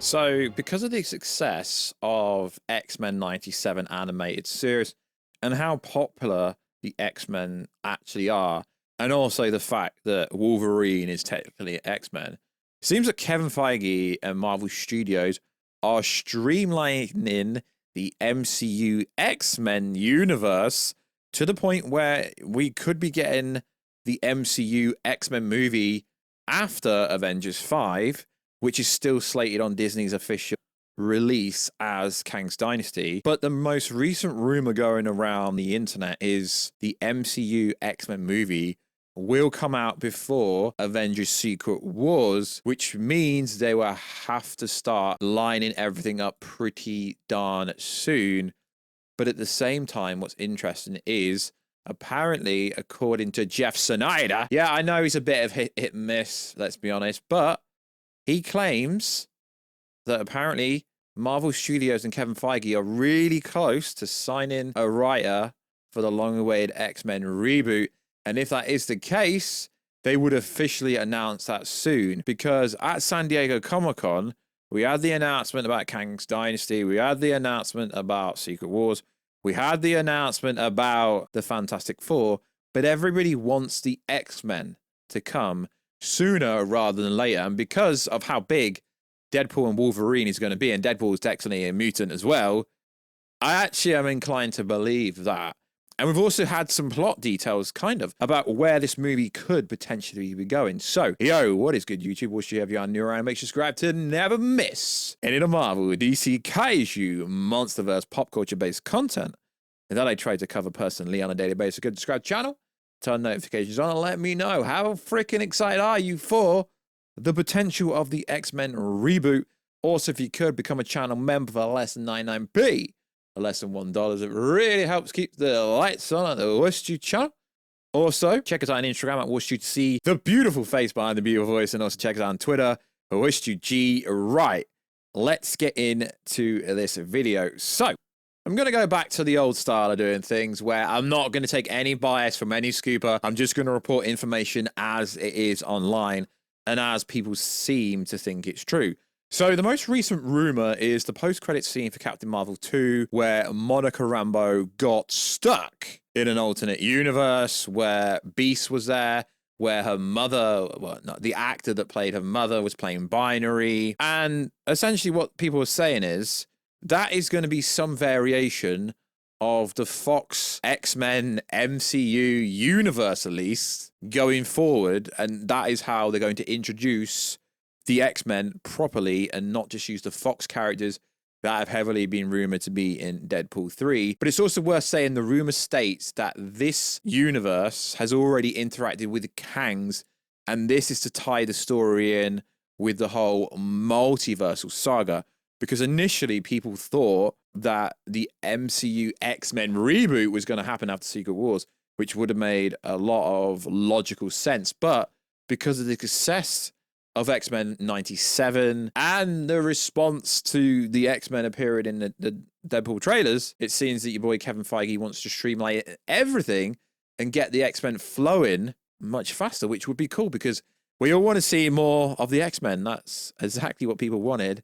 So, because of the success of X-Men 97 animated series and how popular the X-Men actually are, and also the fact that Wolverine is technically an X-Men, it seems that Kevin Feige and Marvel Studios are streamlining the MCU X-Men universe to the point where we could be getting the MCU X-Men movie after Avengers 5, which is still slated on Disney's official release as Kang's Dynasty. But the most recent rumor going around the internet is the MCU X-Men movie will come out before Avengers Secret Wars, which means they will have to start lining everything up pretty darn soon. But at the same time, what's interesting is apparently, according to Jeff Snyder, yeah, I know he's a bit of hit and miss, let's be honest, but he claims that apparently Marvel Studios and Kevin Feige are really close to signing a writer for the long-awaited X-Men reboot. And if that is the case, they would officially announce that soon. Because at San Diego Comic-Con, we had the announcement about Kang's Dynasty. We had the announcement about Secret Wars. We had the announcement about the Fantastic Four. But everybody wants the X-Men to come sooner rather than later. And because of how big Deadpool and Wolverine is going to be, and Deadpool is technically a mutant as well, I actually am inclined to believe that. And we've also had some plot details, kind of, about where this movie could potentially be going. So, yo, what is good, YouTube? Wish you have your new around. Make sure to subscribe to never miss any of the Marvel, DC, Kaiju, Monsterverse, pop culture-based content that I try to cover personally on a daily basis. Go subscribe to the channel, turn notifications on, and let me know how freaking excited are you for the potential of the X-Men reboot. Also, if you could, become a channel member for less than 99p. Less than $1. It really helps keep the lights on at the WishTube channel. Also, check us out on Instagram at WishTube to see the beautiful face behind the beautiful voice, and also check us out on Twitter, WishTubeG. Right, let's get into this video. So, I'm going to go back to the old style of doing things where I'm not going to take any bias from any scooper. I'm just going to report information as it is online and as people seem to think it's true. So the most recent rumor is the post-credit scene for Captain Marvel 2, where Monica Rambeau got stuck in an alternate universe where Beast was there, where her mother, well, not the actor that played her mother was playing Binary. And essentially what people are saying is that is going to be some variation of the Fox X-Men MCU universe, at least, going forward. And that is how they're going to introduce the X-Men properly and not just use the Fox characters that have heavily been rumored to be in Deadpool 3. But it's also worth saying the rumor states that this universe has already interacted with Kang's, and this is to tie the story in with the whole multiversal saga. Because initially people thought that the MCU X-Men reboot was going to happen after Secret Wars, which would have made a lot of logical sense. But because of the success of X-Men 97 and the response to the X-Men appearing in the Deadpool trailers, it seems that your boy Kevin Feige wants to streamline everything and get the X-Men flowing much faster, which would be cool because we all want to see more of the X-Men. That's exactly what people wanted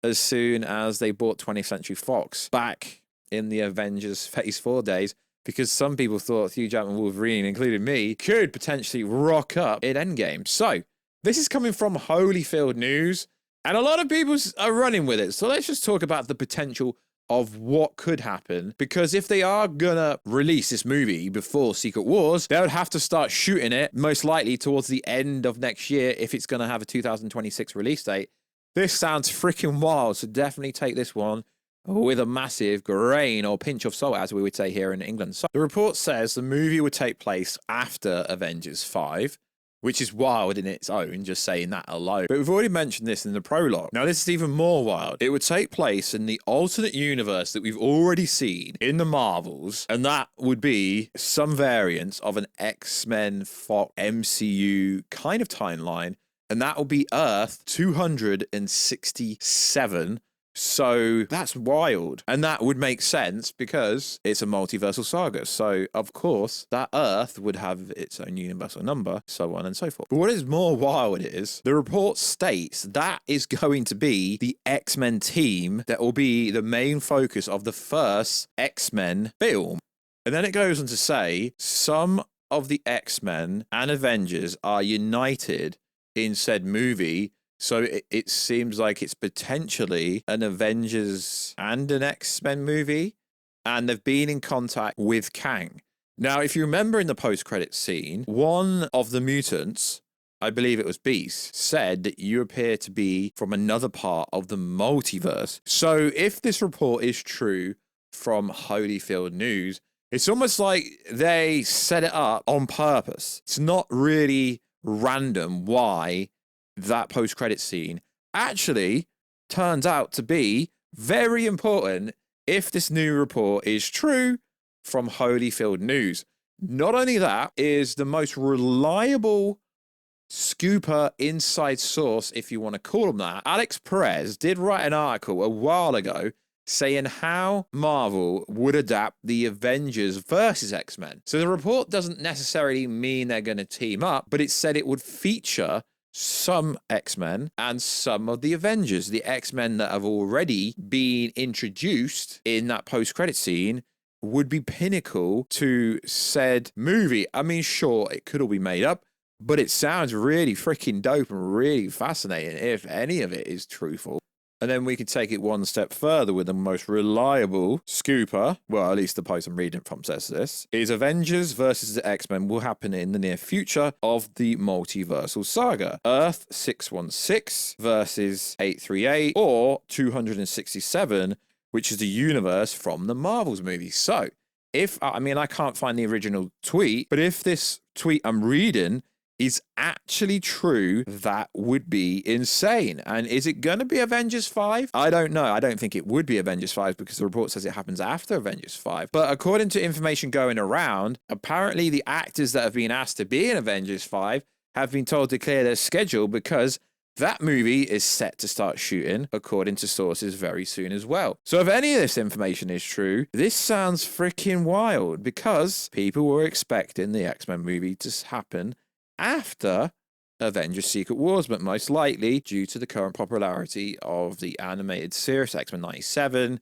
as soon as they bought 20th Century Fox back in the Avengers Phase 4 days, because some people thought Hugh Jackman Wolverine, including me, could potentially rock up in Endgame. So, this is coming from Holyfield News, and a lot of people are running with it. So let's just talk about the potential of what could happen, because if they are gonna release this movie before Secret Wars, they would have to start shooting it most likely towards the end of next year if it's gonna have a 2026 release date. This sounds freaking wild, so definitely take this one with a massive grain or pinch of salt, as we would say here in England. So the report says the movie would take place after Avengers 5, which is wild in its own, just saying that alone. But we've already mentioned this in the prologue. Now, this is even more wild. It would take place in the alternate universe that we've already seen in the Marvels, and that would be some variant of an X-Men Fox MCU kind of timeline, and that will be Earth 267, So that's wild. And that would make sense because it's a multiversal saga. So, of course, that Earth would have its own universal number, so on and so forth. But what is more wild is the report states that is going to be the X-Men team that will be the main focus of the first X-Men film. And then it goes on to say some of the X-Men and Avengers are united in said movie. So it seems like it's potentially an Avengers and an X-Men movie, and they've been in contact with Kang. Now, if you remember in the post-credits scene, one of the mutants, I believe it was Beast, said that you appear to be from another part of the multiverse. So if this report is true from Holyfield News, it's almost like they set it up on purpose. It's not really random why that post-credit scene actually turns out to be very important if this new report is true from Holyfield News. Not only that, is the most reliable scooper inside source, if you want to call him that. Alex Perez did write an article a while ago saying how Marvel would adapt the Avengers versus X-Men. So the report doesn't necessarily mean they're going to team up, but it said it would feature some X-Men and some of the Avengers, the X-Men that have already been introduced in that post-credit scene would be pinnacle to said movie. I mean, sure, it could all be made up, but it sounds really freaking dope and really fascinating if any of it is truthful. And then we could take it one step further with the most reliable scooper, well, at least the post I'm reading from says this, is Avengers versus the X-Men will happen in the near future of the multiversal saga. Earth 616 versus 838 or 267, which is the universe from the Marvels movie. So, I can't find the original tweet, but if this tweet I'm reading is actually true, that would be insane. And is it going to be Avengers 5? I don't know. I don't think it would be Avengers 5 because the report says it happens after Avengers 5. But according to information going around, apparently the actors that have been asked to be in Avengers 5 have been told to clear their schedule because that movie is set to start shooting, according to sources, very soon as well. So if any of this information is true, this sounds freaking wild because people were expecting the X-Men movie to happen after Avengers Secret Wars, but most likely due to the current popularity of the animated series X-Men 97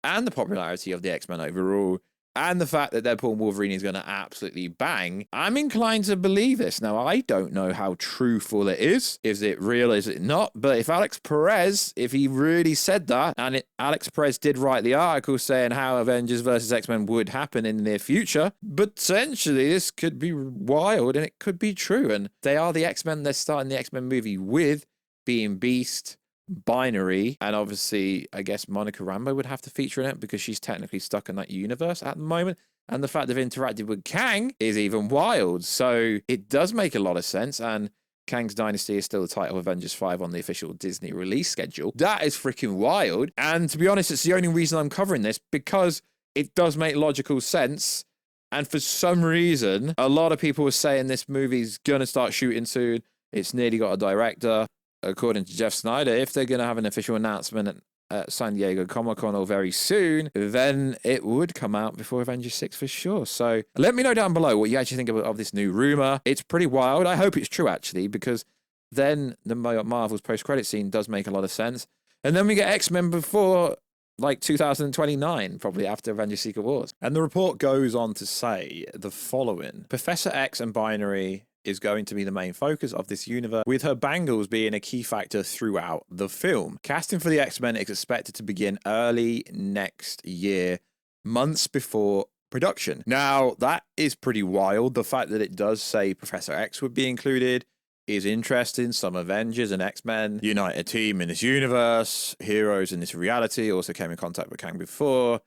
and the popularity of the X-Men overall, and the fact that Deadpool and Wolverine is going to absolutely bang, I'm inclined to believe this. Now, I don't know how truthful it is. Is it real? Is it not? But if Alex Perez, if he really said that, and Alex Perez did write the article saying how Avengers versus X-Men would happen in the near future, potentially this could be wild and it could be true. And they are the X-Men. They're starting the X-Men movie with being Beast, Binary, and obviously I guess Monica Rambeau would have to feature in it because she's technically stuck in that universe at the moment, and the fact they've interacted with Kang is even wild. So it does make a lot of sense, and Kang's Dynasty is still the title of Avengers 5 on the official Disney release schedule. That is freaking wild, and to be honest, it's the only reason I'm covering this because it does make logical sense. And for some reason, a lot of people were saying this movie's gonna start shooting soon. It's nearly got a director. According to Jeff Snyder, if they're going to have an official announcement at San Diego Comic-Con or very soon, then it would come out before Avengers 6 for sure. So let me know down below what you actually think of this new rumor. It's pretty wild. I hope it's true, actually, because then the Marvel's post-credit scene does make a lot of sense. And then we get X-Men before like 2029, probably after Avengers Secret Wars. And the report goes on to say the following. Professor X and Binary is going to be the main focus of this universe, with her bangles being a key factor throughout the film. Casting for the X-Men is expected to begin early next year, months before production. Now, that is pretty wild. The fact that it does say Professor X would be included is interesting. Some Avengers and X-Men unite a team in this universe. Heroes in this reality also came in contact with Kang before.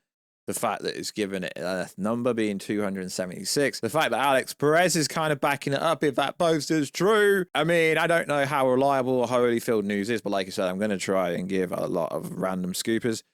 The fact that it's given it a number being 276. The fact that Alex Perez is kind of backing it up if that post is true. I mean, I don't know how reliable Holyfield News is, but like I said, I'm going to try and give a lot of random scoopers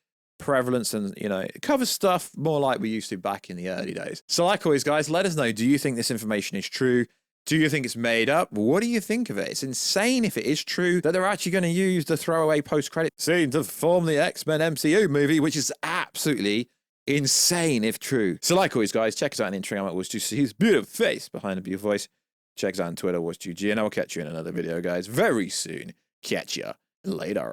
prevalence and, it covers stuff more like we used to back in the early days. So like always, guys, let us know, do you think this information is true? Do you think it's made up? What do you think of it? It's insane if it is true that they're actually going to use the throwaway post-credit scene to form the X-Men MCU movie, which is absolutely insane if true. So like always, guys, check us out on Instagram at Watch2 see his beautiful face behind the beautiful voice. Check us out on Twitter, Watch2G, and I will catch you in another video, guys, very soon. Catch ya later.